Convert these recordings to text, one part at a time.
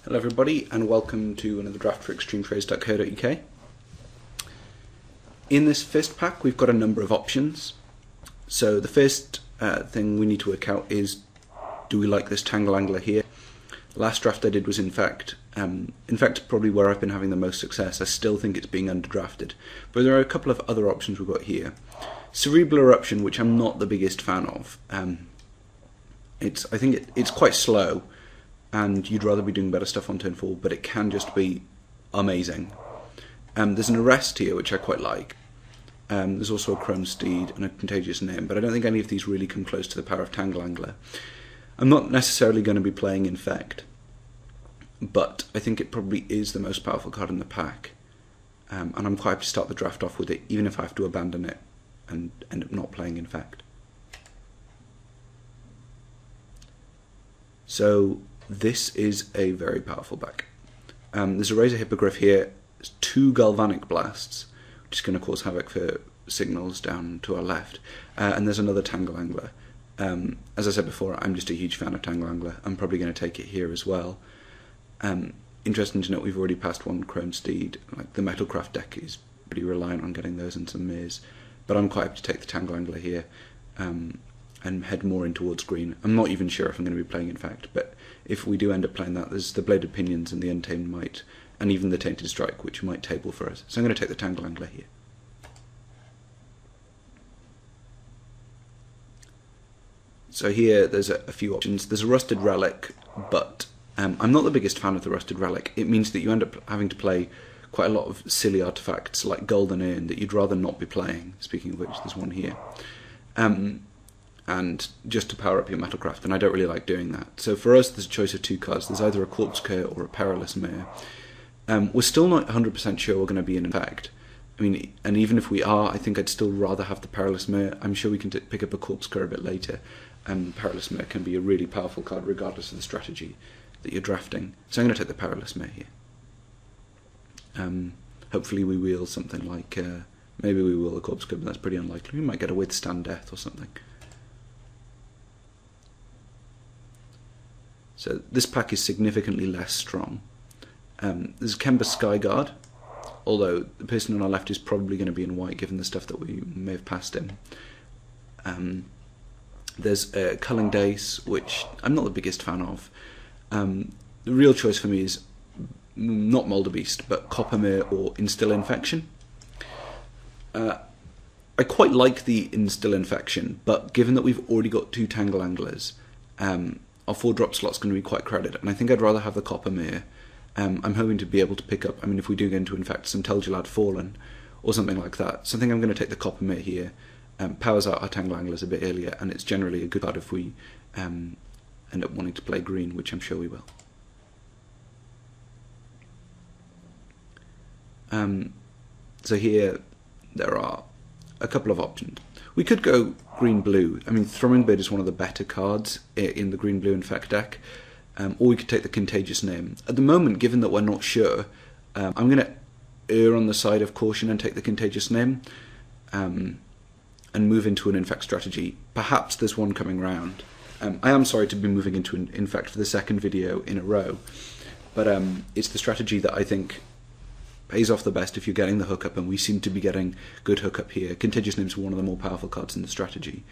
Hello everybody and welcome to another draft for Xtremetrades.co.uk. In this first pack we've got a number of options. So the first thing we need to work out is, do we like this tangle angler here? Last draft I did was in fact probably where I've been having the most success. I still think it's being underdrafted, but there are a couple of other options we've got here. Cerebral Eruption, which I'm not the biggest fan of. I think it's quite slow, and you'd rather be doing better stuff on turn 4, but it can just be amazing. There's an Arrest here, which I quite like. There's also a Chrome Steed and a Contagious Name, but I don't think any of these really come close to the power of Tangle Angler. I'm not necessarily going to be playing Infect, but I think it probably is the most powerful card in the pack, and I'm quite happy to start the draft off with it, even if I have to abandon it and end up not playing Infect. So this is a very powerful back. There's a Razor Hippogriff here, there's 2 Galvanic Blasts, which is going to cause havoc for signals down to our left, and there's another Tangle Angler. As I said before, I'm just a huge fan of Tangle Angler. I'm probably going to take it here as well. Interesting to note, we've already passed 1 Chrome Steed. Like, the Metalcraft deck is pretty reliant on getting those and some mirrors, but I'm quite happy to take the Tangle Angler here. And head more in towards green. I'm not even sure if I'm going to be playing Infect, but if we do end up playing that, there's the Bladed Pinions and the Untamed Might, and even the Tainted Strike, which might table for us. So I'm going to take the Tangle Angler here. So here there's a few options. There's a Rusted Relic, but I'm not the biggest fan of the Rusted Relic. It means that you end up having to play quite a lot of silly artifacts like Golden Urn that you'd rather not be playing. Speaking of which, there's one here. And just to power up your Metalcraft, and I don't really like doing that. So for us, there's a choice of 2 cards. There's either a Corpse Cur or a Perilous Mare. We're still not 100% sure we're going to be in Infect. I mean, and even if we are, I think I'd still rather have the Perilous Mare. I'm sure we can pick up a Corpse Cur a bit later. Perilous Mare can be a really powerful card regardless of the strategy that you're drafting. So I'm going to take the Perilous Mare here. Hopefully we wheel something like, maybe we wheel a Corpse Cur, but that's pretty unlikely. We might get a Withstand Death or something. So this pack is significantly less strong. There's Kemba Skyguard, although the person on our left is probably going to be in white given the stuff that we may have passed him. There's Culling Dace, which I'm not the biggest fan of. The real choice for me is not Molderbeast, but Coppermere or Instill Infection. I quite like the Instill Infection, but given that we've already got 2 Tangle Anglers, our 4-drop slot's going to be quite crowded, and I think I'd rather have the Coppermere. I'm hoping to be able to pick up, I mean, if we do go into Infect, some Telgelad Fallen, or something like that. So I think I'm going to take the Coppermere here. Powers out our Tangle Anglers a bit earlier, and it's generally a good card if we end up wanting to play green, which I'm sure we will. So here there are a couple of options. We could go green-blue. I mean, Thrumming Bird is one of the better cards in the green-blue Infect deck. Or we could take the Contagious Name. At the moment, given that we're not sure, I'm going to err on the side of caution and take the Contagious Name and move into an Infect strategy. Perhaps there's one coming round. I am sorry to be moving into an Infect for the 2nd video in a row, but it's the strategy that I think pays off the best if you're getting the hookup, and we seem to be getting good hookup here. Contagious Names are one of the more powerful cards in the strategy.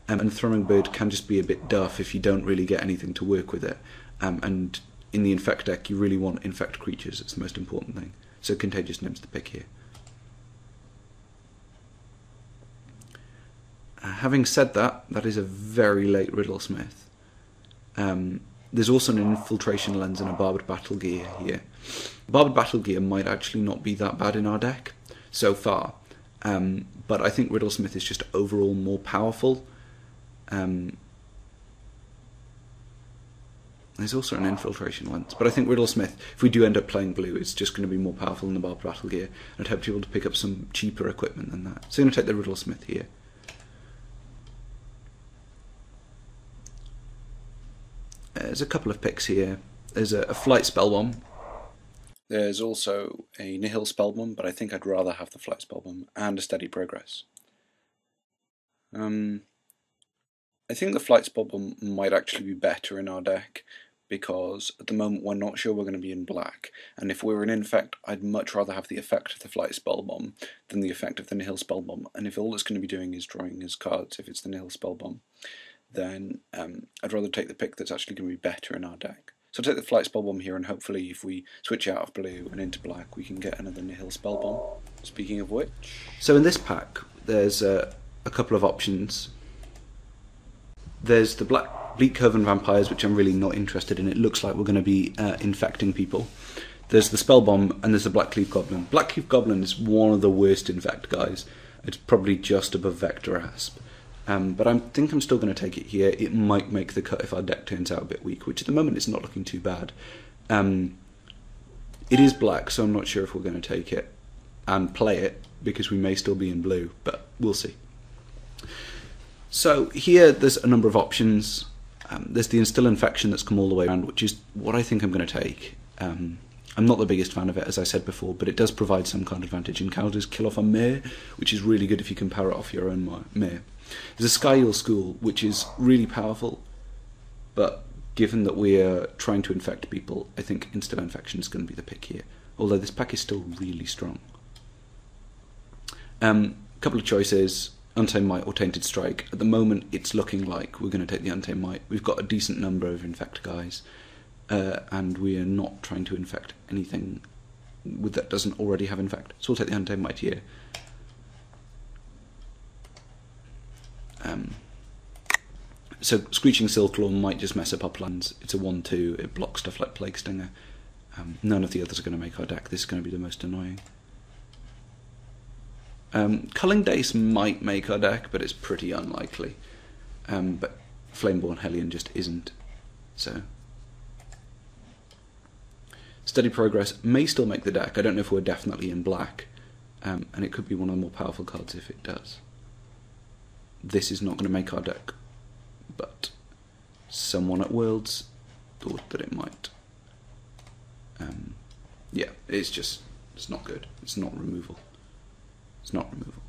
And Thrumming Bird can just be a bit duff if you don't really get anything to work with it. And in the Infect deck, you really want Infect creatures. It's the most important thing. So Contagious Name's the pick here. Having said that, that is a very late Riddlesmith. There's also an Infiltration Lens and a Barbed Battle Gear here. Barbed Battle Gear might actually not be that bad in our deck so far, but I think Riddlesmith is just overall more powerful. There's also an Infiltration Lens, but I think Riddlesmith, if we do end up playing blue, it's just going to be more powerful than the Barbed Battle Gear. I'd hope to be able to pick up some cheaper equipment than that. So I'm going to take the Riddlesmith here. There's a couple of picks here. There's a Flight Spellbomb. There's also a Nihil Spellbomb, but I think I'd rather have the Flight Spellbomb, and a Steady Progress. I think the Flight Spellbomb might actually be better in our deck, because at the moment we're not sure we're going to be in black, and if we're in infect, I'd much rather have the effect of the flight spell bomb than the effect of the nihil spell bomb. And if all it's going to be doing is drawing his cards, if it's the nihil spell bomb, then I'd rather take the pick that's actually going to be better in our deck. So I'll take the flight spell bomb here, and hopefully if we switch out of blue and into black, we can get another nihil spell bomb. Speaking of which, so in this pack there's a couple of options. There's the Bleak Coven Vampires, which I'm really not interested in. It looks like we're going to be infecting people. There's the Spell Bomb, and there's the Blackcleave Goblin. Blackcleave Goblin is one of the worst infect guys. It's probably just above Vector Asp. But I think I'm still going to take it here. It might make the cut if our deck turns out a bit weak, which at the moment is not looking too bad. It is black, so I'm not sure if we're going to take it and play it, because we may still be in blue, but we'll see. So here there's a number of options. There's the Instill Infection that's come all the way around, which is what I think I'm going to take. I'm not the biggest fan of it, as I said before, but it does provide some kind of advantage. Encounters kill off a mare, which is really good if you can power it off your own mare. There's a Sky Eel School, which is really powerful, but given that we are trying to infect people, I think Instill Infection is going to be the pick here, although this pack is still really strong. Couple of choices. Untamed Might or Tainted Strike. At the moment it's looking like we're going to take the Untamed Might. We've got a decent number of infect guys, and we are not trying to infect anything that doesn't already have infect, so we'll take the Untamed Might here. So Screeching Silklaw might just mess up our plans. It's a 1-2, it blocks stuff like Plague Stinger. None of the others are going to make our deck. This is going to be the most annoying. Culling Dace might make our deck, but it's pretty unlikely. But Flameborn Hellion just isn't. So Steady Progress may still make the deck. I don't know if we're definitely in black, and it could be one of the more powerful cards if it does. This is not going to make our deck, but someone at Worlds thought that it might. Yeah, it's not good. It's not removal. It's not removal.